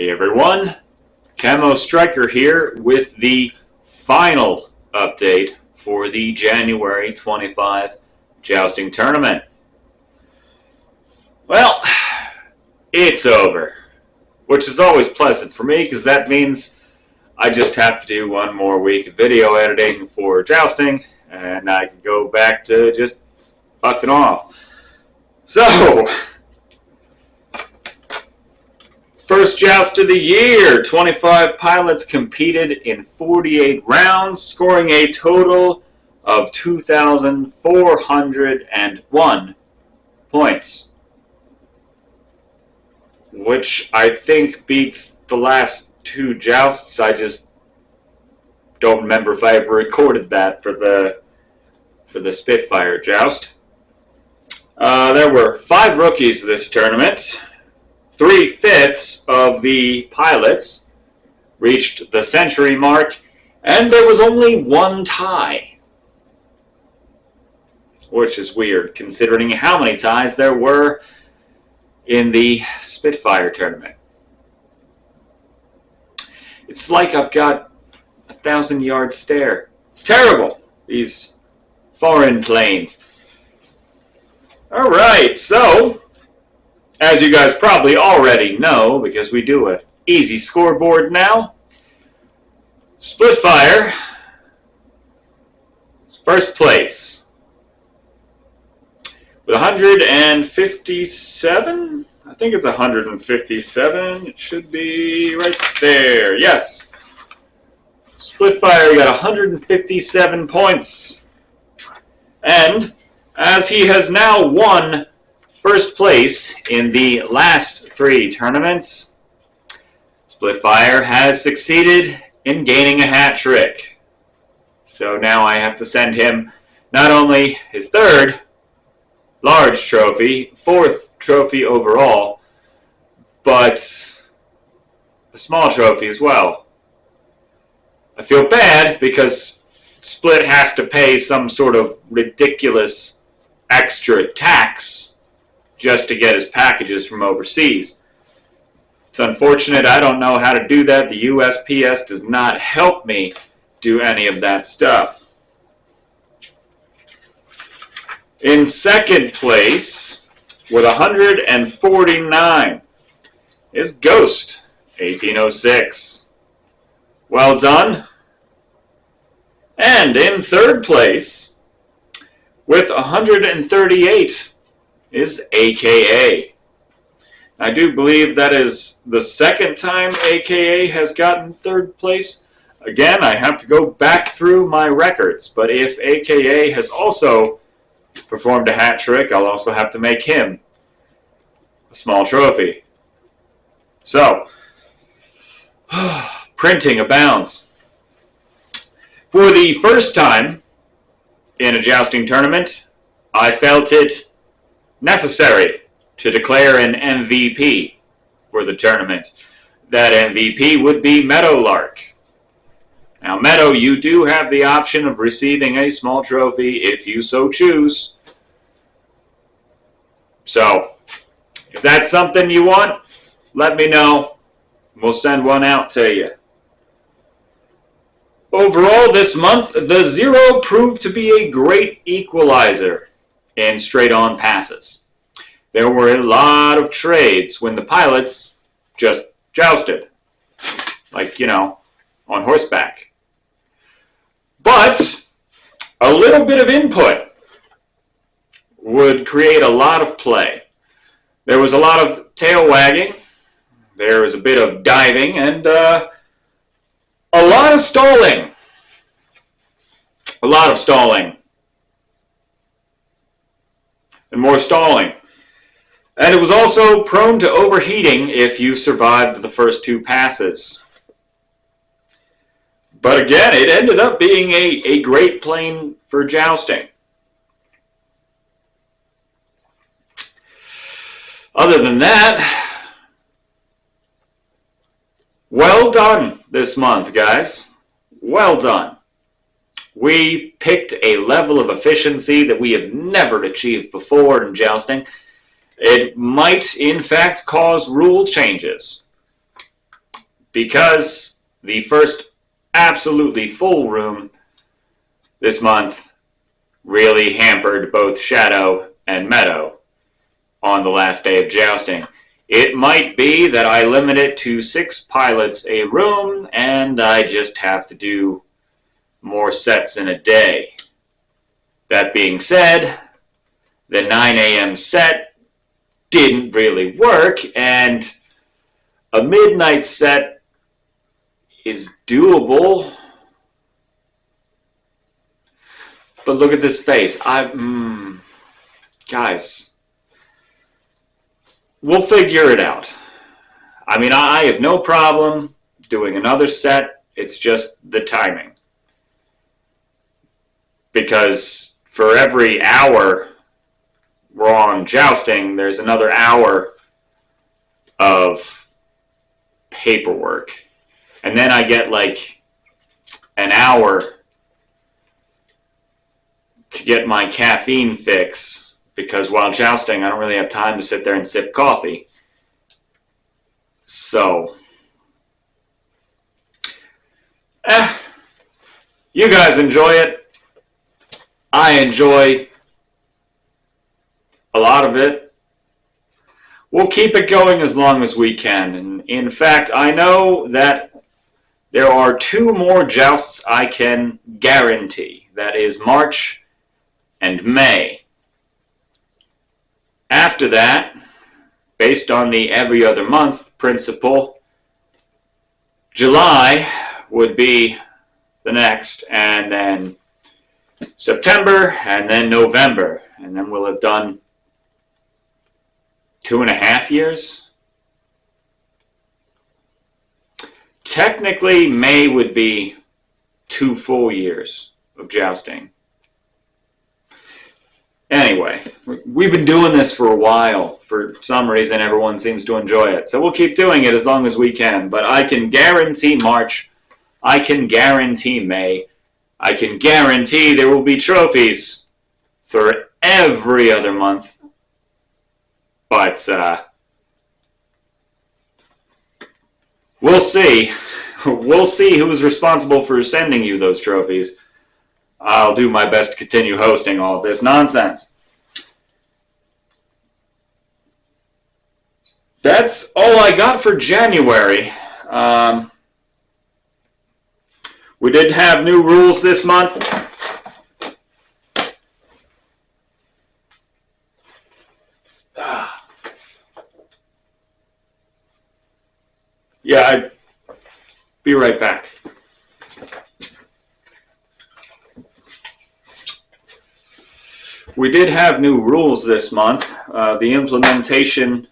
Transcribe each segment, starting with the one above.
Hey everyone, Camo Striker here with the final update for the January 25 Jousting Tournament. Well, it's over, which is always pleasant for me because that means I just have to do one more week of video editing for Jousting and I can go back to just fucking off. So, first joust of the year, 25 pilots competed in 48 rounds, scoring a total of 2,401 points, which I think beats the last two jousts. I just don't remember if I ever recorded that for the Spitfire joust. There were 5 rookies this tournament. 3/5 of the pilots reached the century mark, and there was only one tie. Which is weird, considering how many ties there were in the Spitfire tournament. It's like I've got a 1,000-yard stare. It's terrible, these foreign planes. Alright, so as you guys probably already know, because we do an easy scoreboard now, Spitfire is first place with 157. I think it's 157. It should be right there. Yes. Spitfire got 157 points. And as he has now won first place in the last 3 tournaments, Spitfire has succeeded in gaining a hat trick. So now I have to send him not only his 3rd large trophy, 4th trophy overall, but a small trophy as well. I feel bad because Split has to pay some sort of ridiculous extra tax just to get his packages from overseas. It's unfortunate. I don't know how to do that. The USPS does not help me do any of that stuff. In second place, with 149, is Ghost 1806. Well done. And in third place, with 138, is AKA. I do believe that is the second time AKA has gotten 3rd place. Again, I have to go back through my records, but if AKA has also performed a hat trick, I'll also have to make him a small trophy. So, printing abounds. For the first time in a jousting tournament, I felt it necessary to declare an MVP for the tournament. That MVP would be Meadowlark. Now, Meadow, you do have the option of receiving a small trophy if you so choose. So, if that's something you want, let me know. We'll send one out to you. Overall, this month, the 0 proved to be a great equalizer in straight-on passes. There were a lot of trades when the pilots just jousted, like, you know, on horseback. But a little bit of input would create a lot of play. There was a lot of tail wagging, there was a bit of diving, and a lot of stalling. A lot of stalling. And more stalling. And it was also prone to overheating if you survived the first 2 passes. But again, it ended up being a great plane for jousting. Other than that, well done this month, guys. Well done. We picked a level of efficiency that we have never achieved before in jousting. It might, in fact, cause rule changes. because the first absolutely full room this month really hampered both Shadow and Meadow on the last day of jousting. It might be that I limit it to 6 pilots a room, and I just have to do more sets in a day. That being said, the 9 a.m. set didn't really work, and a midnight set is doable. But look at this face. Guys, we'll figure it out. I mean, I have no problem doing another set. It's just the timing. Because for every hour we're on jousting, there's another hour of paperwork. And then I get like an hour to get my caffeine fix, because while jousting I don't really have time to sit there and sip coffee. So you guys enjoy it. I enjoy a lot of it. We'll keep it going as long as we can. And in fact, I know that there are 2 more jousts I can guarantee. That is March and May. After that, based on the every other month principle, July would be the next, and then September, and then November, and then we'll have done 2.5 years. Technically, May would be 2 full years of jousting. Anyway, we've been doing this for a while. For some reason, everyone seems to enjoy it. So we'll keep doing it as long as we can. But I can guarantee March. I can guarantee May. I can guarantee there will be trophies for every other month. But we'll see. We'll see who's responsible for sending you those trophies. I'll do my best to continue hosting all of this nonsense. That's all I got for January. We did have new rules this month. Yeah, I'd be right back. We did have new rules this month. The implementation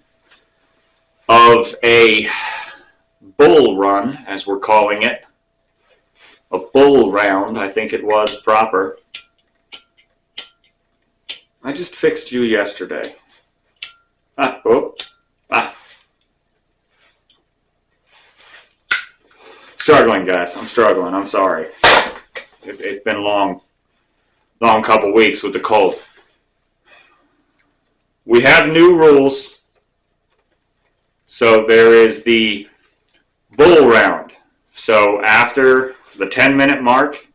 of a bull run, as we're calling it. A bull round, I think it was proper. I just fixed you yesterday. Struggling, guys. I'm struggling. I'm sorry. It's been a long couple weeks with the cold. We have new rules. So there is the bull round. So after the 10-minute mark,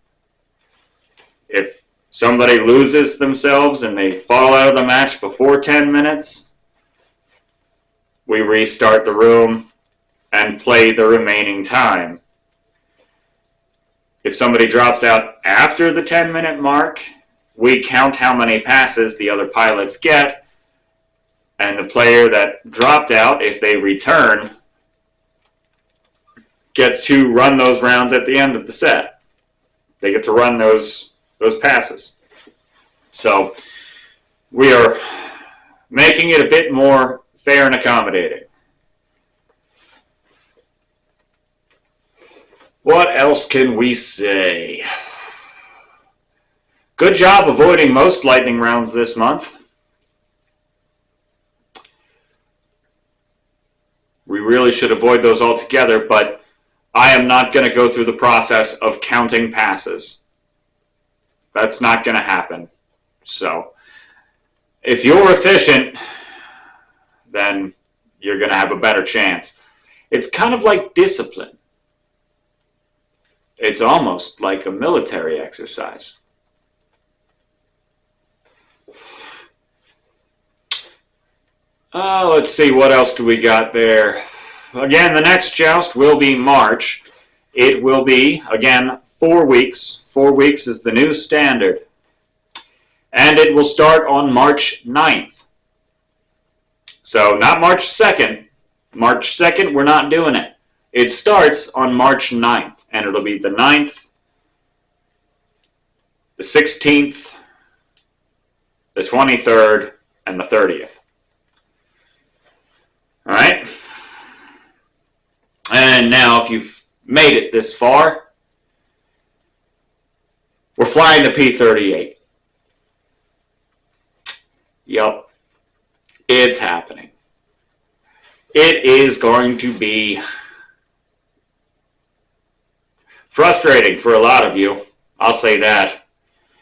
if somebody loses themselves and they fall out of the match before 10 minutes, we restart the room and play the remaining time. If somebody drops out after the 10-minute mark, we count how many passes the other pilots get, and the player that dropped out, if they return, gets to run those rounds at the end of the set. They get to run those passes. So we are making it a bit more fair and accommodating. What else can we say? Good job avoiding most lightning rounds this month. We really should avoid those altogether, but I am not going to go through the process of counting passes. That's not going to happen. So, if you're efficient, then you're going to have a better chance. It's kind of like discipline. It's almost like a military exercise. Let's see, what else do we got there? Again, the next joust will be March. It will be, again, 4 weeks. 4 weeks is the new standard. And it will start on March 9th. So not March 2nd. March 2nd, we're not doing it. It starts on March 9th. And it'll be the 9th, the 16th, the 23rd, and the 30th. All right? And now, if you've made it this far, we're flying the P-38. Yep. It's happening. It is going to be frustrating for a lot of you. I'll say that.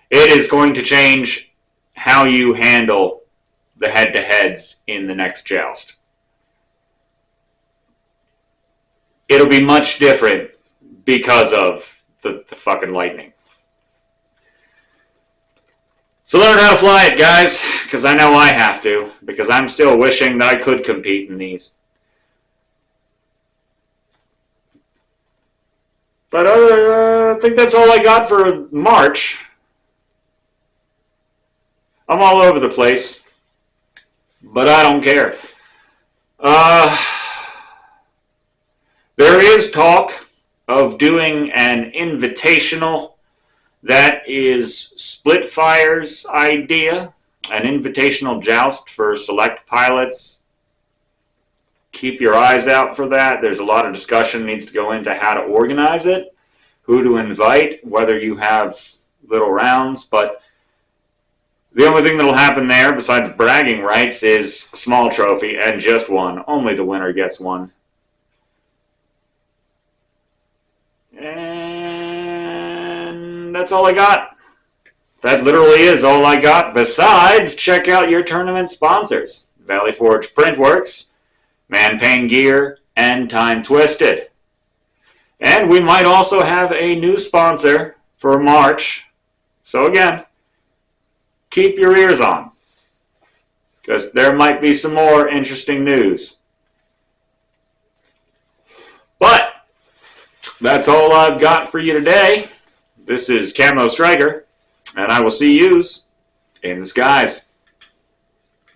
It is going to change how you handle the head-to-heads in the next joust. It'll be much different because of the fucking lightning. So learn how to fly it, guys, because I know I have to, because I'm still wishing that I could compete in these. But I think that's all I got for March. I'm all over the place, but I don't care. There is talk of doing an invitational. That is Splitfire's idea, an invitational joust for select pilots. Keep your eyes out for that. There's a lot of discussion needs to go into how to organize it, who to invite, whether you have little rounds. But the only thing that will happen there, besides bragging rights, is a small trophy and just one. Only the winner gets one. And that's all I got. That literally is all I got. Besides, check out your tournament sponsors. Valley Forge Printworks, Man Pain Gear, and Time Twisted. And we might also have a new sponsor for March. So again, keep your ears on, because there might be some more interesting news. But that's all I've got for you today. This is Camo Striker, and I will see yous in the skies.